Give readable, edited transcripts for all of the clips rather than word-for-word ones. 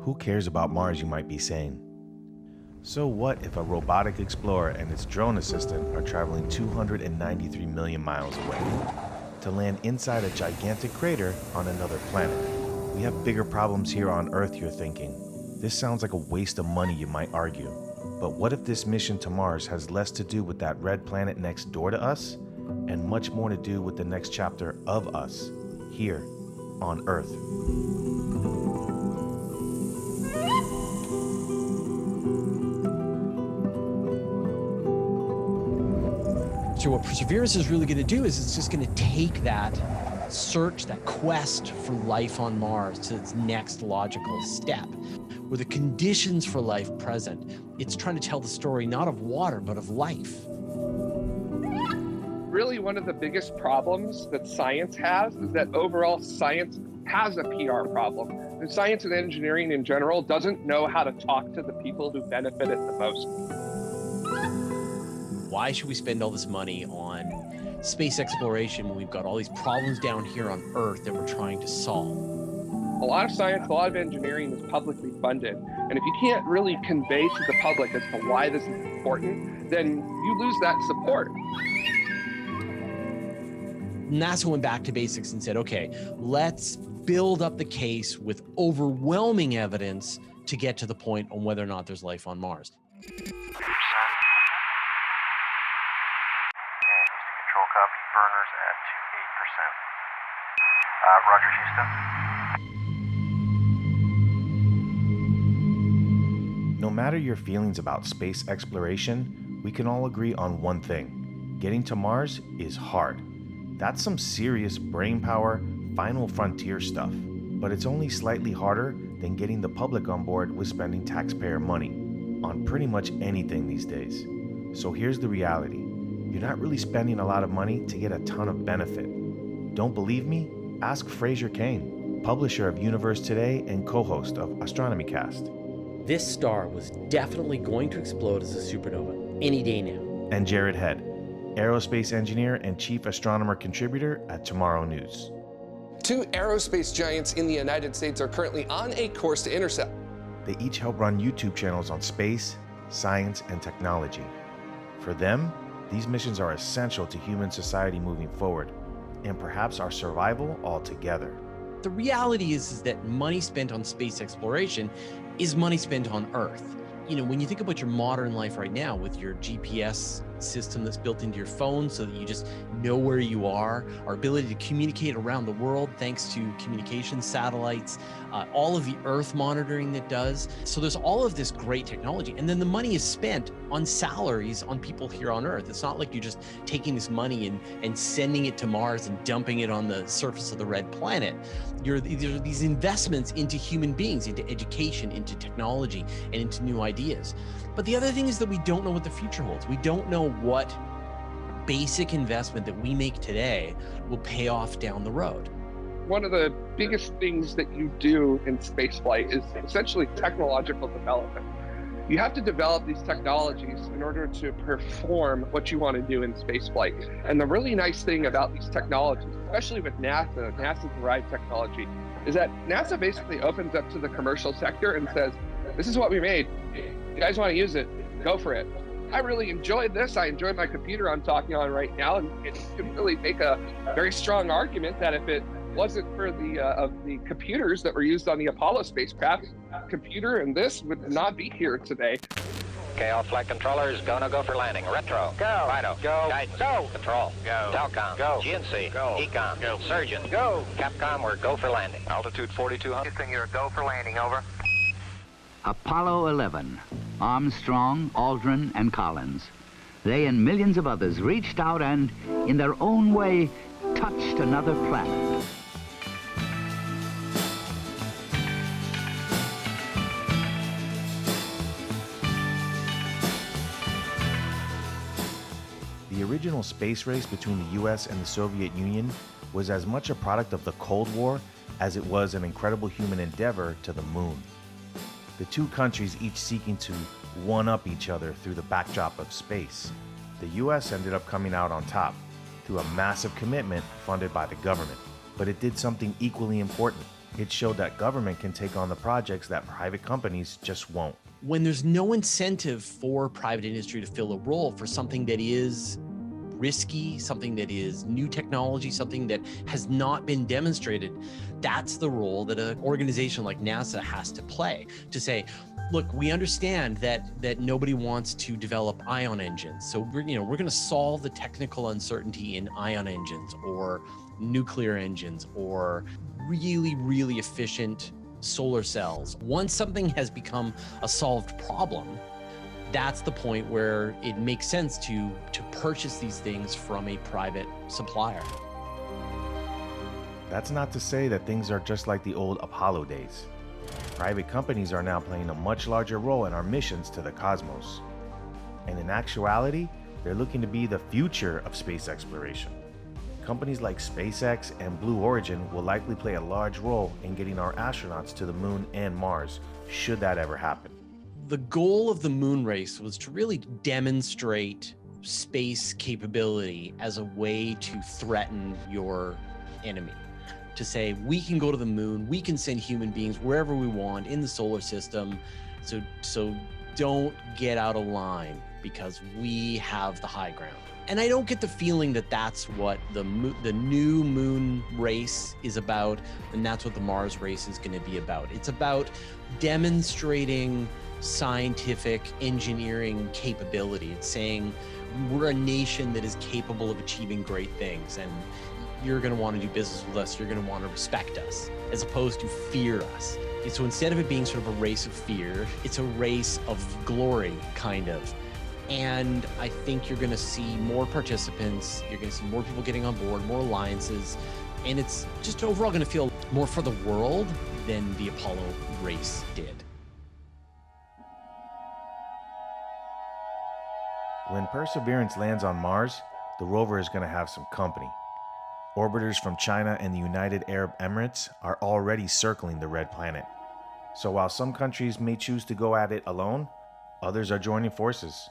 Who cares about Mars, you might be saying? So what if a robotic explorer and its drone assistant are traveling 293 million miles away to land inside a gigantic crater on another planet? We have bigger problems here on Earth, you're thinking. This sounds like a waste of money, you might argue. But what if this mission to Mars has less to do with that red planet next door to us and much more to do with the next chapter of us here on Earth? So what Perseverance is really going to do is it's just going to take that search, that quest for life on Mars to its next logical step, where the conditions for life present, it's trying to tell the story not of water, but of life. Really, one of the biggest problems that science has is that overall science has a PR problem. And science and engineering in general doesn't know how to talk to the people who benefit it the most. Why should we spend all this money on space exploration when we've got all these problems down here on Earth that we're trying to solve? A lot of science, a lot of engineering is publicly funded. And if you can't really convey to the public as to why this is important, then you lose that support. NASA went back to basics and said, okay, let's build up the case with overwhelming evidence to get to the point on whether or not there's life on Mars. Control copy, burners at 28%. Roger, Houston. No matter your feelings about space exploration, we can all agree on one thing. Getting to Mars is hard. That's some serious brainpower, final frontier stuff. But it's only slightly harder than getting the public on board with spending taxpayer money on pretty much anything these days. So here's the reality. You're not really spending a lot of money to get a ton of benefit. Don't believe me? Ask Fraser Cain, publisher of Universe Today and co-host of Astronomy Cast. This star was definitely going to explode as a supernova any day now. And Jared Head, aerospace engineer and chief astronomer contributor at Tomorrow News. Two aerospace giants in the United States are currently on a course to intercept. They each help run YouTube channels on space, science, and technology. For them, these missions are essential to human society moving forward, and perhaps our survival altogether. The reality is that money spent on space exploration is money spent on Earth. You know, when you think about your modern life right now with your GPS system that's built into your phone so that you just know where you are, our ability to communicate around the world thanks to communication satellites, all of the Earth monitoring that does. So there's all of this great technology. And then the money is spent on salaries on people here on Earth. It's not like you're just taking this money and sending it to Mars and dumping it on the surface of the red planet. There are these investments into human beings, into education, into technology, and into new ideas. But the other thing is that we don't know what the future holds. We don't know what basic investment that we make today will pay off down the road. One of the biggest things that you do in spaceflight is essentially technological development. You have to develop these technologies in order to perform what you want to do in spaceflight. And the really nice thing about these technologies, especially with NASA's derived technology, is that NASA basically opens up to the commercial sector and says, this is what we made. You guys want to use it? Go for it. I really enjoyed this. I enjoy my computer I'm talking on right now, and it could really make a very strong argument that if it wasn't for the computers that were used on the Apollo spacecraft, computer and this would not be here today. Okay, all flight controllers, go for landing. Retro, go. Fido, go. Guidance, go. Control, go. Telcom, go. GNC, go. Ecom, go. Surgeon, go. Capcom, we're go for landing. Altitude 4200. Houston, you're go for landing, over. Apollo 11, Armstrong, Aldrin, and Collins. They and millions of others reached out and, in their own way, touched another planet. The original space race between the US and the Soviet Union was as much a product of the Cold War as it was an incredible human endeavor to the moon. The two countries each seeking to one-up each other through the backdrop of space. The US ended up coming out on top through a massive commitment funded by the government. But it did something equally important. It showed that government can take on the projects that private companies just won't. When there's no incentive for private industry to fill a role for something that is risky, something that is new technology, something that has not been demonstrated, that's the role that an organization like NASA has to play, to say, look, we understand that nobody wants to develop ion engines, so we're going to solve the technical uncertainty in ion engines or nuclear engines or really, really efficient solar cells. Once something has become a solved problem, that's the point where it makes sense to purchase these things from a private supplier. That's not to say that things are just like the old Apollo days. Private companies are now playing a much larger role in our missions to the cosmos. And in actuality, they're looking to be the future of space exploration. Companies like SpaceX and Blue Origin will likely play a large role in getting our astronauts to the moon and Mars, should that ever happen. The goal of the moon race was to really demonstrate space capability as a way to threaten your enemy. To say, we can go to the moon, we can send human beings wherever we want in the solar system, so don't get out of line because we have the high ground. And I don't get the feeling that that's what the new moon race is about, and that's what the Mars race is going to be about. It's about demonstrating scientific engineering capability. It's saying we're a nation that is capable of achieving great things, and you're going to want to do business with us. You're going to want to respect us, as opposed to fear us. So instead of it being sort of a race of fear, it's a race of glory, kind of. And I think you're going to see more participants. You're going to see more people getting on board, more alliances, and it's just overall going to feel more for the world than the Apollo race did. When Perseverance lands on Mars, the rover is going to have some company. Orbiters from China and the United Arab Emirates are already circling the red planet. So while some countries may choose to go at it alone, others are joining forces.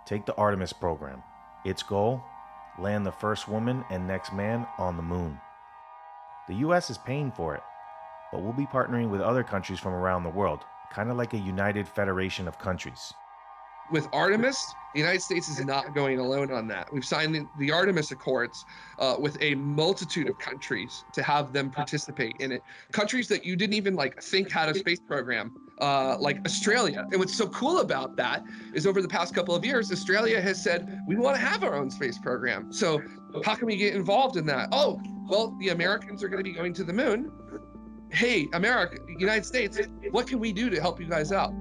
Take the Artemis program. Its goal? Land the first woman and next man on the moon. The US is paying for it, but we'll be partnering with other countries from around the world, kind of like a united federation of countries. With Artemis, the United States is not going alone on that. We've signed the Artemis Accords with a multitude of countries to have them participate in it. Countries that you didn't even think had a space program, like Australia. And what's so cool about that is over the past couple of years, Australia has said, we want to have our own space program. So how can we get involved in that? Oh, well, the Americans are going to be going to the moon. Hey, America, United States, what can we do to help you guys out?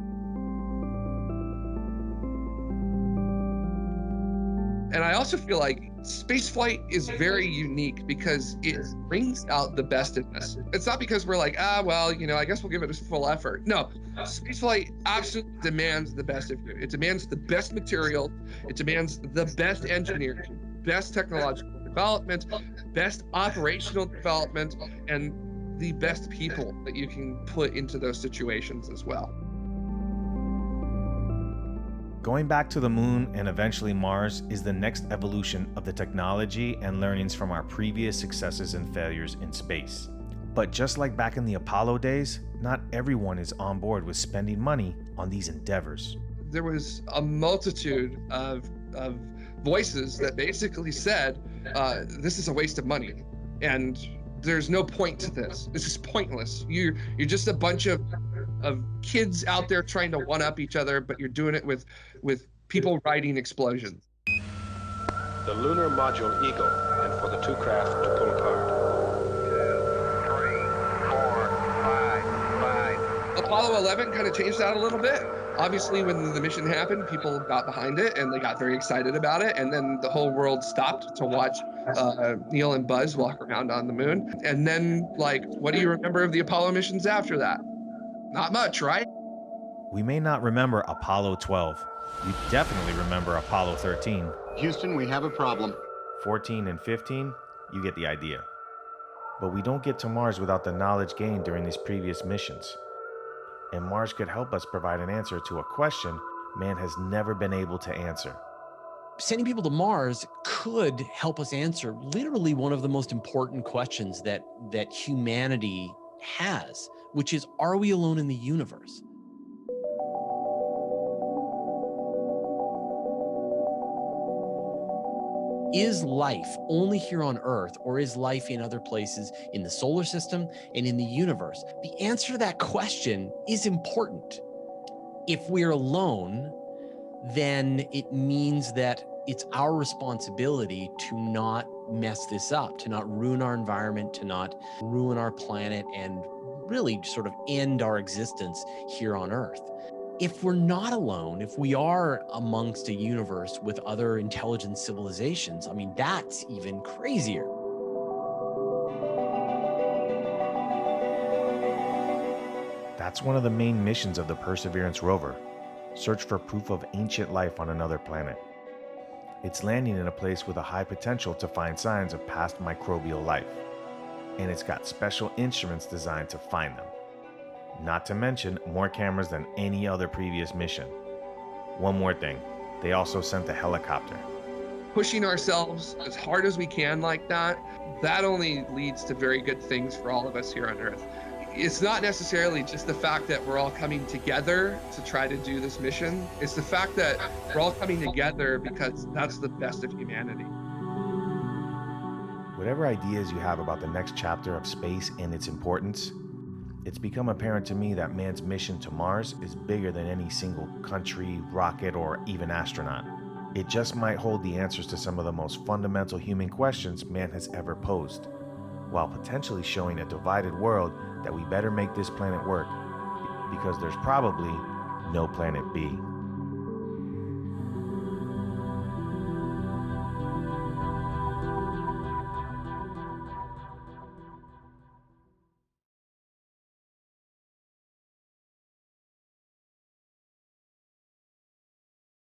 And I also feel like spaceflight is very unique because it brings out the best in us. It's not because we're like, well, I guess we'll give it a full effort. No, spaceflight absolutely demands the best of you. It demands the best material. It demands the best engineering, best technological development, best operational development, and the best people that you can put into those situations as well. Going back to the moon and eventually Mars is the next evolution of the technology and learnings from our previous successes and failures in space. But just like back in the Apollo days, not everyone is on board with spending money on these endeavors. There was a multitude of voices that basically said, this is a waste of money. And there's no point to this. This is pointless. You're just a bunch of kids out there trying to one-up each other, but you're doing it with people riding explosions. The lunar module Eagle, and for the two craft to pull apart. 2, 3, 4, 5. Apollo 11 kind of changed that a little bit. Obviously, when the mission happened, people got behind it and they got very excited about it. And then the whole world stopped to watch Neil and Buzz walk around on the moon. And then, what do you remember of the Apollo missions after that? Not much, right? We may not remember Apollo 12. We definitely remember Apollo 13. Houston, we have a problem. 14 and 15, you get the idea. But we don't get to Mars without the knowledge gained during these previous missions. And Mars could help us provide an answer to a question man has never been able to answer. Sending people to Mars could help us answer literally one of the most important questions that humanity has, which is, are we alone in the universe? Is life only here on Earth, or is life in other places in the solar system and in the universe? The answer to that question is important. If we're alone, then it means that it's our responsibility to not mess this up, to not ruin our environment, to not ruin our planet, and really sort of end our existence here on Earth. If we're not alone, if we are amongst a universe with other intelligent civilizations, I mean, that's even crazier. That's one of the main missions of the Perseverance Rover: search for proof of ancient life on another planet. It's landing in a place with a high potential to find signs of past microbial life, and it's got special instruments designed to find them. Not to mention more cameras than any other previous mission. One more thing, they also sent a helicopter. Pushing ourselves as hard as we can like that only leads to very good things for all of us here on Earth. It's not necessarily just the fact that we're all coming together to try to do this mission. It's the fact that we're all coming together because that's the best of humanity. Whatever ideas you have about the next chapter of space and its importance, it's become apparent to me that man's mission to Mars is bigger than any single country, rocket, or even astronaut. It just might hold the answers to some of the most fundamental human questions man has ever posed, while potentially showing a divided world that we better make this planet work, because there's probably no planet B.